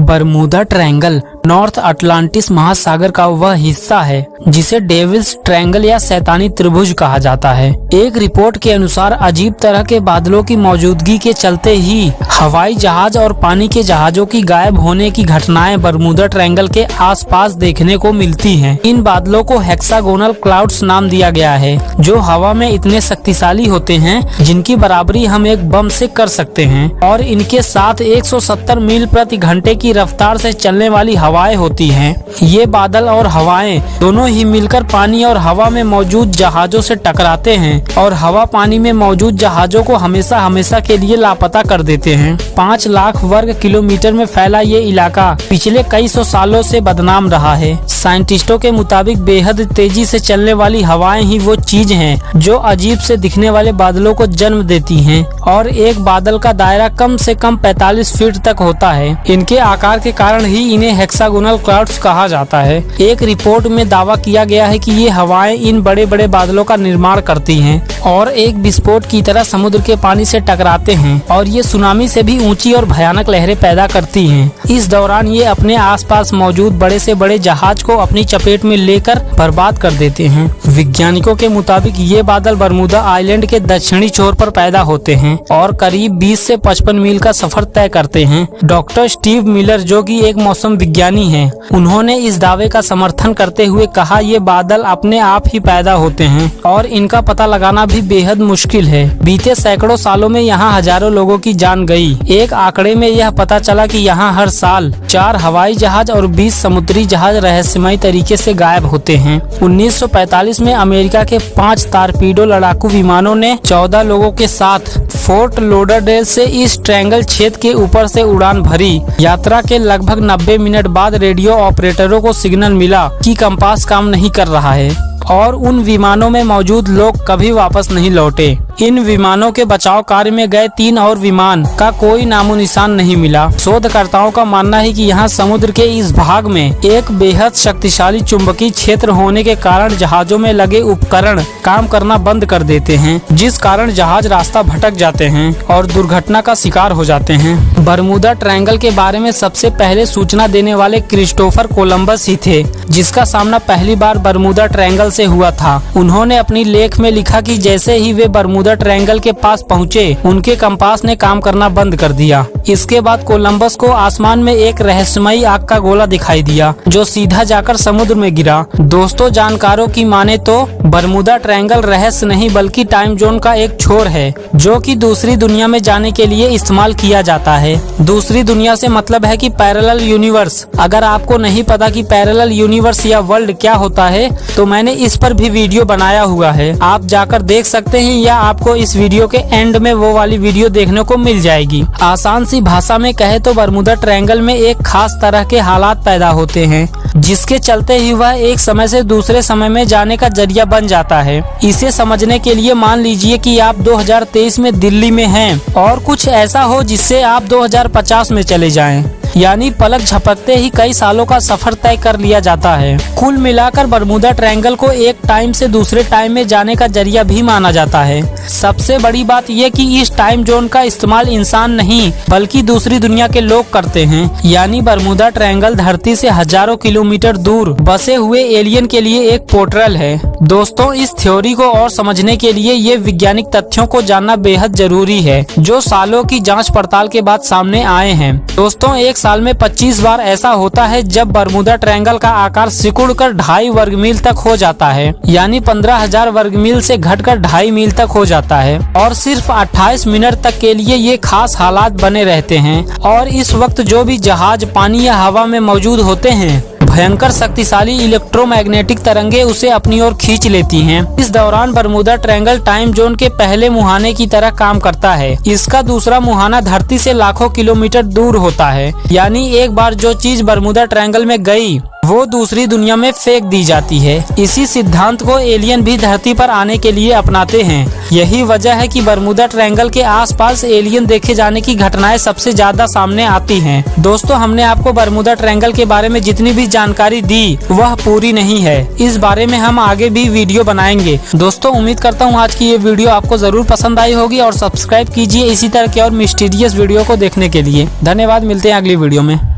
Bermuda triangle north Atlantis महासागर का वह हिस्सा है जिसे डेविल्स ट्रायंगल या शैतानी त्रिभुज कहा जाता है। एक रिपोर्ट के अनुसार अजीब तरह के बादलों की मौजूदगी के चलते ही हवाई जहाज और पानी के जहाजों की गायब होने की घटनाएं बरमूदा ट्रायंगल के आसपास देखने को मिलती हैं। इन बादलों को हेक्सागोनल क्लाउड्स नाम दिया गया है, जो हवा में इतने शक्तिशाली होते हैं जिनकी बराबरी हम एक बम से कर सकते हैं, और इनके साथ 170 मील प्रति घंटे की रफ्तार से चलने वाली हवाएं होती हैं। ये बादल और हवाएं दोनों ही मिलकर पानी और हवा में मौजूद जहाजों से टकराते हैं और हवा पानी में मौजूद जहाजों को हमेशा हमेशा के लिए लापता कर देते हैं। 5 लाख वर्ग किलोमीटर में फैला ये इलाका पिछले कई सौ सालों से बदनाम रहा है। साइंटिस्टों के मुताबिक बेहद तेजी से चलने वाली हवाएं ही वो चीज हैं जो अजीब से दिखने वाले बादलों को जन्म देती हैं, और एक बादल का दायरा कम से कम 45 फीट तक होता है। इनके आकार के कारण ही इन्हें हेक्सागोनल क्लाउड्स कहा जाता है। एक रिपोर्ट में दावा किया गया है कि ये हवाएं इन बड़े बड़े बादलों का निर्माण करती हैं और एक विस्फोट की तरह समुद्र के पानी से टकराते हैं, और ये सुनामी से भी ऊंची और भयानक लहरें पैदा करती हैं। इस दौरान ये अपने आसपास मौजूद बड़े से बड़े जहाज को अपनी चपेट में लेकर बर्बाद कर देते हैं। वैज्ञानिकों के मुताबिक ये बादल बरमूदा आइलैंड के दक्षिणी छोर पर पैदा होते हैं और करीब 20 से 55 मील का सफर तय करते हैं। डॉक्टर स्टीव मिलर, जो कि एक मौसम विज्ञानी हैं, उन्होंने इस दावे का समर्थन करते हुए कहा, ये बादल अपने आप ही पैदा होते हैं और इनका पता लगाना भी बेहद मुश्किल है। बीते सैकड़ों सालों में यहाँ हजारों लोगों की जान गई। एक आंकड़े में यह पता चला कि यहाँ हर साल 4 हवाई जहाज और 20 समुद्री जहाज रहस्यमयी तरीके से गायब होते हैं। 1945 में अमेरिका के 5 टारपीडो लड़ाकू विमानों ने 14 लोगों के साथ फोर्ट लॉडरडेल से इस ट्रायंगल क्षेत्र के ऊपर से उड़ान भरी। यात्रा के लगभग 90 मिनट बाद रेडियो ऑपरेटरों को सिग्नल मिला कि कंपास काम नहीं कर रहा है, और उन विमानों में मौजूद लोग कभी वापस नहीं लौटे। इन विमानों के बचाव कार्य में गए 3 और विमान का कोई नामो निशान नहीं मिला। शोधकर्ताओं का मानना है कि यहाँ समुद्र के इस भाग में एक बेहद शक्तिशाली चुंबकीय क्षेत्र होने के कारण जहाजों में लगे उपकरण काम करना बंद कर देते हैं, जिस कारण जहाज रास्ता भटक जाते हैं और दुर्घटना का शिकार हो जाते हैं। बरमूदा ट्रायंगल के बारे में सबसे पहले सूचना देने वाले क्रिस्टोफर कोलंबस ही थे, जिसका सामना पहली बार बरमूदा ट्रायंगल से हुआ था। उन्होंने अपनी लेख में लिखा कि जैसे ही वे बरमूदा ट्रायंगल के पास पहुँचे, उनके कंपास ने काम करना बंद कर दिया। इसके बाद कोलंबस को आसमान में एक रहस्यमयी आग का गोला दिखाई दिया, जो सीधा जाकर समुद्र में गिरा। दोस्तों, जानकारों की माने तो बरमूदा ट्रायंगल रहस्य नहीं बल्कि टाइम जोन का एक छोर है, जो कि दूसरी दुनिया में जाने के लिए इस्तेमाल किया जाता है। दूसरी दुनिया से मतलब है कि पैरेलल यूनिवर्स। अगर आपको नहीं पता कि पैरेलल यूनिवर्स या वर्ल्ड क्या होता है, तो मैंने इस पर भी वीडियो बनाया हुआ है, आप जाकर देख सकते हैं, या आपको इस वीडियो के एंड में वो वाली वीडियो देखने को मिल जाएगी। आसान सी भाषा में कहे तो बरमूदा ट्रायंगल में एक खास तरह के हालात पैदा होते हैं, जिसके चलते ही वह एक समय से दूसरे समय में जाने का जरिया बन जाता है। इसे समझने के लिए मान लीजिए कि आप 2023 में दिल्ली में हैं और कुछ ऐसा हो जिससे आप 2050 में चले जाएं। यानी पलक झपकते ही कई सालों का सफर तय कर लिया जाता है। कुल मिलाकर बरमूदा ट्रायंगल को एक टाइम से दूसरे टाइम में जाने का जरिया भी माना जाता है। सबसे बड़ी बात यह कि इस टाइम जोन का इस्तेमाल इंसान नहीं बल्कि दूसरी दुनिया के लोग करते हैं। यानी बरमूदा ट्रायंगल धरती से हजारों किलोमीटर दूर बसे हुए एलियन के लिए एक पोर्टल है। दोस्तों, इस थ्योरी को और समझने के लिए ये वैज्ञानिक तथ्यों को जानना बेहद जरूरी है, जो सालों की जांच पड़ताल के बाद सामने आए हैं। दोस्तों, एक साल में 25 बार ऐसा होता है जब बरमूदा ट्रायंगल का आकार सिकुड़कर 2.5 वर्ग मील तक हो जाता है, यानी 15,000 वर्ग मील से घटकर 2.5 मील तक हो जाता है, और सिर्फ 28 मिनट तक के लिए ये खास हालात बने रहते हैं। और इस वक्त जो भी जहाज पानी या हवा में मौजूद होते हैं, भयंकर शक्तिशाली इलेक्ट्रोमैग्नेटिक तरंगे उसे अपनी ओर खींच लेती हैं। इस दौरान बरमूदा ट्रायंगल टाइम जोन के पहले मुहाने की तरह काम करता है। इसका दूसरा मुहाना धरती से लाखों किलोमीटर दूर होता है। यानी एक बार जो चीज बरमूदा ट्रायंगल में गई, वो दूसरी दुनिया में फेंक दी जाती है। इसी सिद्धांत को एलियन भी धरती पर आने के लिए अपनाते हैं। यही वजह है कि बरमूदा ट्रायंगल के आसपास एलियन देखे जाने की घटनाएं सबसे ज्यादा सामने आती हैं। दोस्तों, हमने आपको बरमूदा ट्रायंगल के बारे में जितनी भी जानकारी दी वह पूरी नहीं है। इस बारे में हम आगे भी वीडियो बनाएंगे। दोस्तों, उम्मीद करता हूँ आज की ये वीडियो आपको जरूर पसंद आई होगी, और सब्सक्राइब कीजिए इसी तरह के और मिस्टीरियस वीडियो को देखने के लिए। धन्यवाद, मिलते हैं अगली वीडियो में।